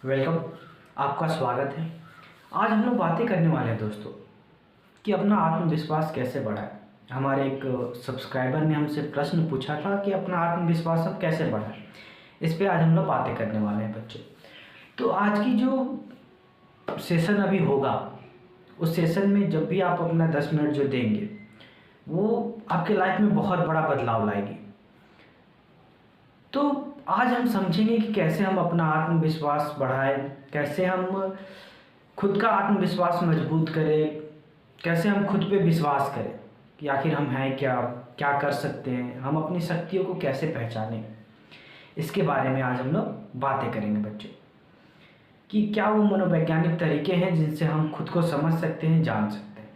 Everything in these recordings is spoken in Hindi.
वेलकम। आपका स्वागत है। आज हम लोग बातें करने वाले हैं दोस्तों कि अपना आत्मविश्वास कैसे बढ़ाएं। हमारे एक सब्सक्राइबर ने हमसे प्रश्न पूछा था कि अपना आत्मविश्वास हम कैसे बढ़ाएं। इस पे आज हम लोग बातें करने वाले हैं बच्चों। तो आज की जो सेशन अभी होगा, उस सेशन में जब भी आप अपना 10 मिनट जो देंगे वो आपके लाइफ में बहुत बड़ा बदलाव लाएगी। तो आज हम समझेंगे कि कैसे हम अपना आत्मविश्वास बढ़ाएं, कैसे हम खुद का आत्मविश्वास मजबूत करें, कैसे हम खुद पे विश्वास करें कि आखिर हम हैं क्या, क्या कर सकते हैं, हम अपनी शक्तियों को कैसे पहचानें। इसके बारे में आज हम लोग बातें करेंगे बच्चों कि क्या वो मनोवैज्ञानिक तरीके हैं जिनसे हम खुद को समझ सकते हैं, जान सकते हैं।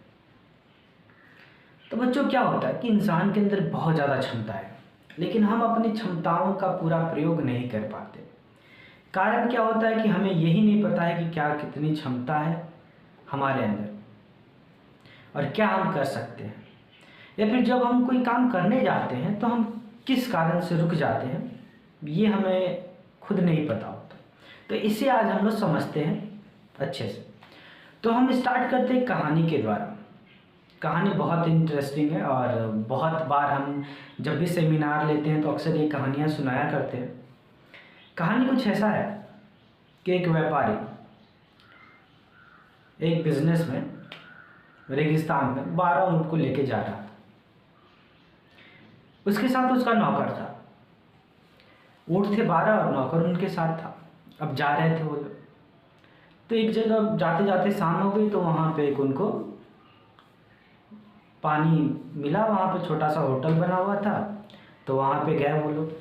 तो बच्चों क्या होता है कि इंसान के अंदर बहुत ज़्यादा क्षमता है, लेकिन हम अपनी क्षमताओं का पूरा प्रयोग नहीं कर पाते। कारण क्या होता है कि हमें यही नहीं पता है कि क्या कितनी क्षमता है हमारे अंदर और क्या हम कर सकते हैं, या फिर जब हम कोई काम करने जाते हैं तो हम किस कारण से रुक जाते हैं, ये हमें खुद नहीं पता होता। तो इसे आज हम लोग समझते हैं अच्छे से। तो हम स्टार्ट करते हैं कहानी के द्वारा। कहानी बहुत इंटरेस्टिंग है और बहुत बार हम जब भी सेमिनार लेते हैं तो अक्सर ये कहानियाँ सुनाया करते हैं। कहानी कुछ ऐसा है कि एक व्यापारी एक बिजनेसमैन रेगिस्तान में 12 ऊँट को लेके जा रहा था। उसके साथ उसका नौकर था। ऊँट थे 12 और नौकर उनके साथ था। अब जा रहे थे वो लोग। तो एक जगह जाते जाते शाम हो गई, तो वहाँ पे एक उनको पानी मिला। वहाँ पे छोटा सा होटल बना हुआ था, तो वहाँ पे गए वो लोग।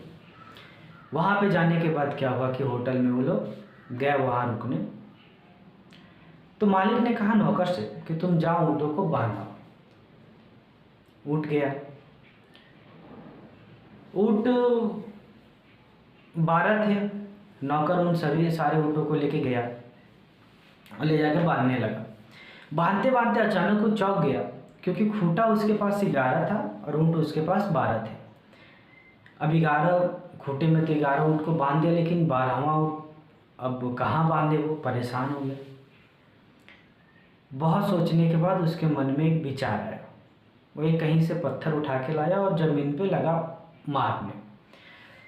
वहाँ पे जाने के बाद क्या हुआ कि होटल में वो लोग गए वहाँ रुकने। तो मालिक ने कहा नौकर से कि तुम जाओ ऊँटों को बांधो। ऊँट गया। ऊँट 12 थे। नौकर उन सभी सारे ऊँटों को लेके गया और ले जाकर बांधने लगा। बांधते बांधते अचानक वो चौंक गया, क्योंकि खूंटा उसके पास 11 था और ऊँट उसके पास 12 थे। अब 11 खूंटे में तो 11 ऊँट को बांध दिया, लेकिन 12वां ऊँट अब कहाँ बांधे, वो परेशान हो गया। बहुत सोचने के बाद उसके मन में एक विचार आया। वो एक कहीं से पत्थर उठा के लाया और ज़मीन पे लगा मारने।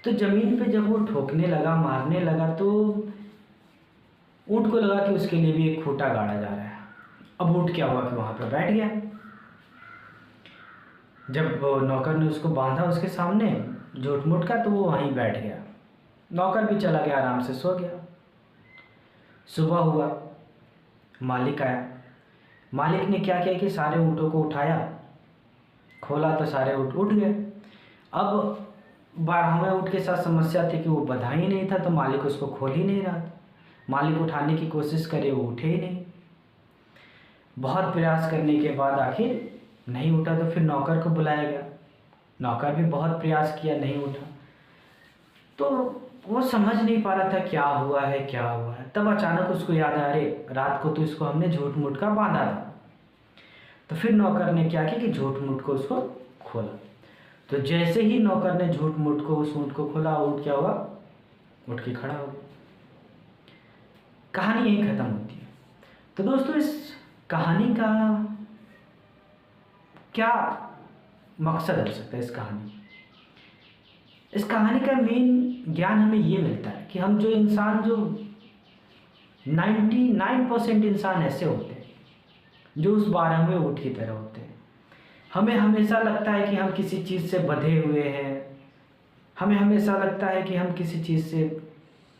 तो ज़मीन पे जब वो ठोकने लगा, मारने लगा, तो ऊँट को लगा कि उसके लिए भी एक खूंटा गाड़ा जा रहा है। अब ऊँट क्या हुआ कि वहाँ पर बैठ गया। जब नौकर ने उसको बांधा उसके सामने झूठ-मूठ का, तो वो वहीं बैठ गया। नौकर भी चला गया, आराम से सो गया। सुबह हुआ, मालिक आया। मालिक ने क्या किया कि सारे ऊँटों को उठाया, खोला तो सारे ऊँट उठ गए। अब 12वें ऊँट के साथ समस्या थी कि वो बंधा ही नहीं था, तो मालिक उसको खोल ही नहीं रहा था। मालिक उठाने की कोशिश करे, वो उठे ही नहीं। बहुत प्रयास करने के बाद आखिर नहीं उठा, तो फिर नौकर को बुलाया गया। नौकर भी बहुत प्रयास किया, नहीं उठा। तो वो समझ नहीं पा रहा था क्या हुआ है, क्या हुआ है। तब अचानक उसको याद आया, अरे रात को तो इसको हमने झूठ-मूठ का बांधा था। तो फिर नौकर ने क्या किया कि झूठ-मूठ को उसको खोला। तो जैसे ही नौकर ने झूठ-मूठ को उस ऊँट को खोला, ऊँट क्या हुआ, उठ के खड़ा हो गया। कहानी यहीं ख़त्म होती है। तो दोस्तों, इस कहानी का क्या मकसद हो सकता है? इस कहानी का मेन ज्ञान हमें ये मिलता है कि हम जो 99% इंसान ऐसे होते हैं जो उस 12वें ऊँट की तरह होते हैं। हमें हमेशा लगता है कि हम किसी चीज़ से बंधे हुए हैं। हमें हमेशा लगता है कि हम किसी चीज़ से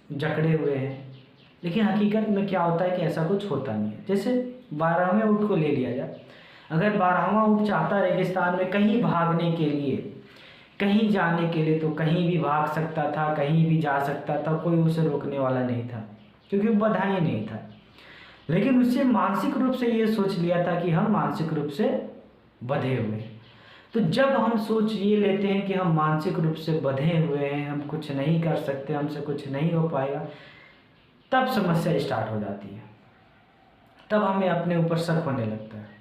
जकड़े हुए हैं, लेकिन हकीकत में क्या होता है कि ऐसा कुछ होता नहीं है। जैसे 12वें ऊँट को ले लिया जाए। अगर 12वां ऊँट चाहता रेगिस्तान में कहीं भागने के लिए, कहीं जाने के लिए, तो कहीं भी भाग सकता था, कहीं भी जा सकता था, कोई उसे रोकने वाला नहीं था, क्योंकि वो बंधा ही नहीं था। लेकिन उससे मानसिक रूप से ये सोच लिया था कि हम मानसिक रूप से बंधे हुए हैं। तो जब हम सोच ये लेते हैं कि हम मानसिक रूप से बंधे हुए हैं, हम कुछ नहीं कर सकते, हमसे कुछ नहीं हो पाएगा, तब समस्या स्टार्ट हो जाती है। तब हमें अपने ऊपर शक होने लगता है।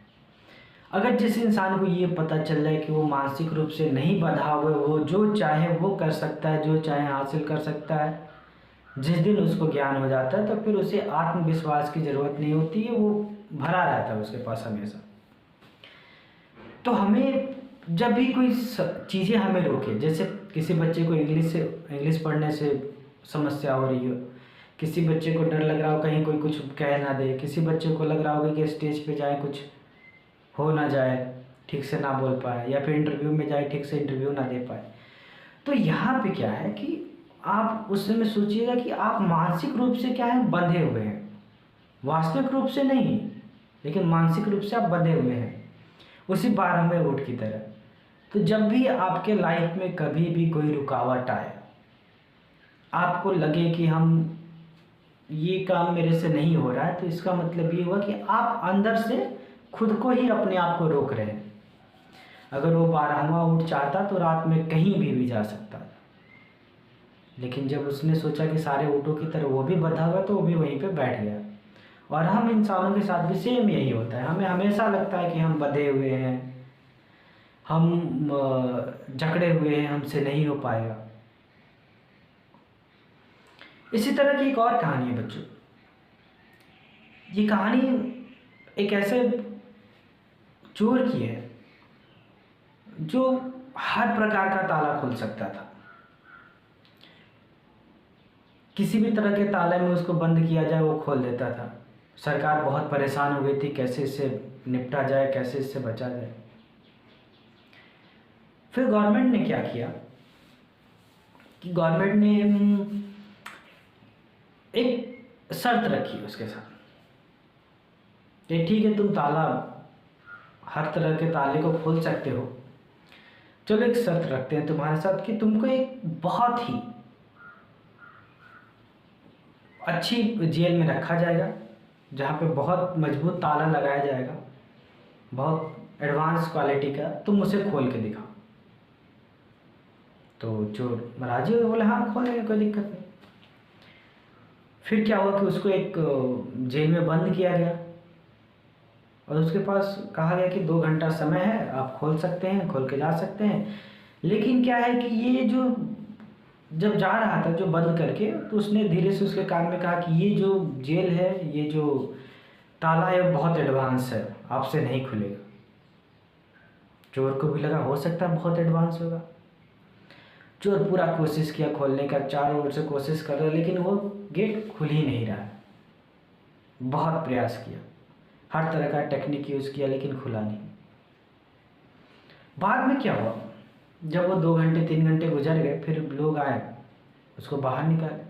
अगर जिस इंसान को ये पता चल जाए कि वो मानसिक रूप से नहीं बंधा हुआ है, वो जो चाहे वो कर सकता है, जो चाहे हासिल कर सकता है, जिस दिन उसको ज्ञान हो जाता है तो फिर उसे आत्मविश्वास की ज़रूरत नहीं होती है, वो भरा रहता है उसके पास हमेशा। तो हमें जब भी कोई चीज़ें हमें रोके, जैसे किसी बच्चे को इंग्लिश पढ़ने से समस्या हो रही हो, किसी बच्चे को डर लग रहा हो कहीं कोई कुछ कह ना दे, किसी बच्चे को लग रहा होगा कि स्टेज पे जाए कुछ हो ना जाए, ठीक से ना बोल पाए, या फिर इंटरव्यू में जाए ठीक से इंटरव्यू ना दे पाए। तो यहाँ पे क्या है कि आप उस समय सोचिएगा कि आप मानसिक रूप से क्या है, बंधे हुए हैं, वास्तविक रूप से नहीं, लेकिन मानसिक रूप से आप बंधे हुए हैं उसी 12वें ऊँट की तरह। तो जब भी आपके लाइफ में कभी भी कोई रुकावट आए, आपको लगे कि हम ये काम मेरे से नहीं हो रहा है, तो इसका मतलब ये हुआ कि आप अंदर से खुद को ही अपने आप को रोक रहे हैं। अगर वो 12वां ऊँट चाहता तो रात में कहीं भी जा सकता, लेकिन जब उसने सोचा कि सारे ऊँटों की तरह वो भी बंधा हुआ तो वो भी वहीं पे बैठ गया। और हम इंसानों के साथ भी सेम यही होता है, हमें हमेशा लगता है कि हम बंधे हुए हैं, हम जकड़े हुए हैं, हमसे नहीं हो पाएगा। इसी तरह की एक और कहानी है बच्चों। ये कहानी एक ऐसे चोर की है जो हर प्रकार का ताला खोल सकता था। किसी भी तरह के ताले में उसको बंद किया जाए वो खोल देता था। सरकार बहुत परेशान हो गई थी, कैसे इससे निपटा जाए, कैसे इससे बचा जाए। फिर गवर्नमेंट ने क्या किया कि गवर्नमेंट ने एक शर्त रखी उसके साथ कि ठीक है, तुम ताला हर तरह के ताले को खोल सकते हो, चलो एक शर्त रखते हैं तुम्हारे साथ कि तुमको एक बहुत ही अच्छी जेल में रखा जाएगा, जहाँ पे बहुत मजबूत ताला लगाया जाएगा, बहुत एडवांस क्वालिटी का, तुम उसे खोल के दिखाओ। तो चोर राजी हुए, बोले हाँ खोलेंगे, कोई दिक्कत नहीं। फिर क्या हुआ कि उसको एक जेल में बंद किया गया और उसके पास कहा गया कि 2 घंटा समय है, आप खोल सकते हैं, खोल के जा सकते हैं। लेकिन क्या है कि ये जो जब जा रहा था जो बंद करके, तो उसने धीरे से उसके कान में कहा कि ये जो जेल है, ये जो ताला है बहुत एडवांस है, आपसे नहीं खुलेगा। चोर को भी लगा हो सकता है बहुत एडवांस होगा। चोर पूरा कोशिश किया खोलने का, चारों ओर से कोशिश कर रहा, लेकिन वो गेट खुल ही नहीं रहा है। बहुत प्रयास किया, हर तरह का टेक्निक यूज़ किया, लेकिन खुला नहीं। बाद में क्या हुआ, जब वो 2 घंटे 3 घंटे गुजर गए, फिर लोग आए उसको बाहर निकाले।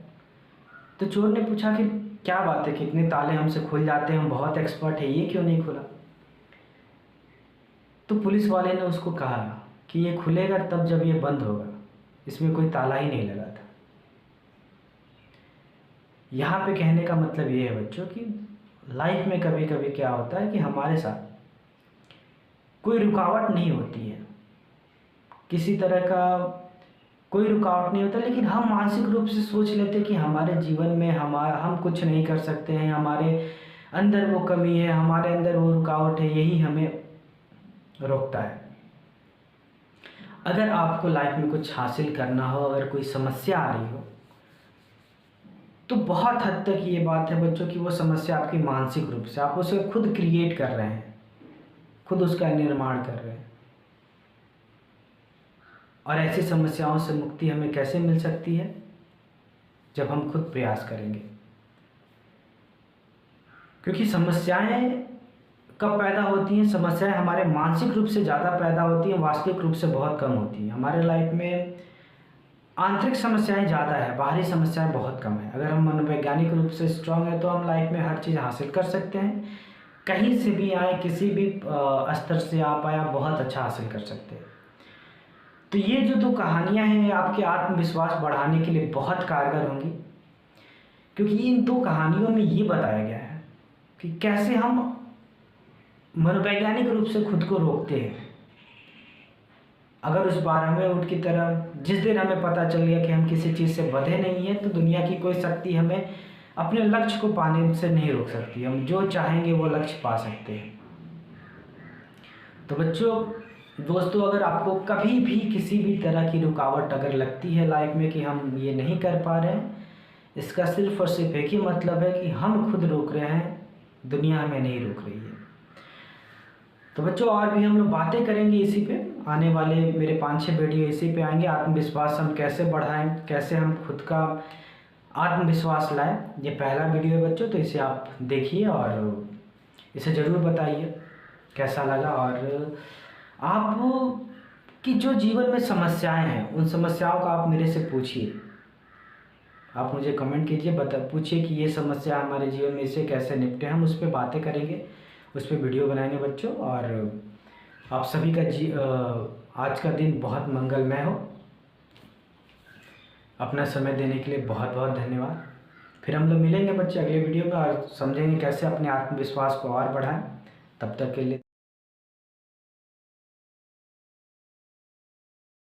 तो चोर ने पूछा कि क्या बात है, कितने ताले हमसे खुल जाते हैं, हम बहुत एक्सपर्ट है, ये क्यों नहीं खुला। तो पुलिस वाले ने उसको कहा कि ये खुलेगा तब जब ये बंद होगा, इसमें कोई ताला ही नहीं लगा था। यहाँ पे कहने का मतलब ये है बच्चों कि लाइफ में कभी कभी क्या होता है कि हमारे साथ कोई रुकावट नहीं होती है, किसी तरह का कोई रुकावट नहीं होता, लेकिन हम मानसिक रूप से सोच लेते कि हमारे जीवन में हम कुछ नहीं कर सकते हैं, हमारे अंदर वो कमी है, हमारे अंदर वो रुकावट है, यही हमें रोकता है। अगर आपको लाइफ में कुछ हासिल करना हो, अगर कोई समस्या आ रही हो, तो बहुत हद तक ये बात है बच्चों कि वो समस्या आपकी मानसिक रूप से, आप उसे खुद क्रिएट कर रहे हैं, खुद उसका निर्माण कर रहे हैं। और ऐसी समस्याओं से मुक्ति हमें कैसे मिल सकती है, जब हम खुद प्रयास करेंगे। क्योंकि समस्याएं कब पैदा होती हैं, समस्याएं हमारे मानसिक रूप से ज़्यादा पैदा होती हैं, वास्तविक रूप से बहुत कम होती हैं। हमारे लाइफ में आंतरिक समस्याएं ज़्यादा है, बाहरी समस्याएं बहुत कम है। अगर हम मनोवैज्ञानिक रूप से स्ट्रांग है तो हम लाइफ में हर चीज़ हासिल कर सकते हैं, कहीं से भी आए, किसी भी स्तर से आप आए, आप बहुत अच्छा हासिल कर सकते हैं। तो ये जो 2 कहानियाँ हैं आपके आत्मविश्वास बढ़ाने के लिए बहुत कारगर होंगी, क्योंकि इन 2 कहानियों में ये बताया गया है कि कैसे हम मनोवैज्ञानिक रूप से खुद को रोकते हैं। अगर उस 12वें ऊँट की तरह जिस दिन हमें पता चल गया कि हम किसी चीज़ से बंधे नहीं हैं, तो दुनिया की कोई शक्ति हमें अपने लक्ष्य को पाने से नहीं रोक सकती। हम जो चाहेंगे वो लक्ष्य पा सकते हैं। तो बच्चों, दोस्तों, अगर आपको कभी भी किसी भी तरह की रुकावट अगर लगती है लाइफ में कि हम ये नहीं कर पा रहे हैं, इसका सिर्फ और सिर्फ एक ही मतलब है कि हम खुद रोक रहे हैं, दुनिया हमें नहीं रोक रही है। तो बच्चों और भी हम लोग बातें करेंगे इसी पे, आने वाले मेरे 5-6 वीडियो इसी पे आएंगे। आत्मविश्वास हम कैसे बढ़ाएं, कैसे हम खुद का आत्मविश्वास लाएं, ये पहला वीडियो है बच्चों। तो इसे आप देखिए और इसे ज़रूर बताइए कैसा लगा। और आप कि जो जीवन में समस्याएं हैं उन समस्याओं का आप मेरे से पूछिए, आप मुझे कमेंट कीजिए, पूछिए कि ये समस्या हमारे जीवन में, इसे कैसे निपटें। हम उस पर बातें करेंगे, उस पर वीडियो बनाएंगे बच्चों। और आप सभी का आज का दिन बहुत मंगलमय हो। अपना समय देने के लिए बहुत बहुत धन्यवाद। फिर हम लोग मिलेंगे बच्चे अगले वीडियो में और समझेंगे कैसे अपने आत्मविश्वास को और बढ़ाएं। तब तक के लिए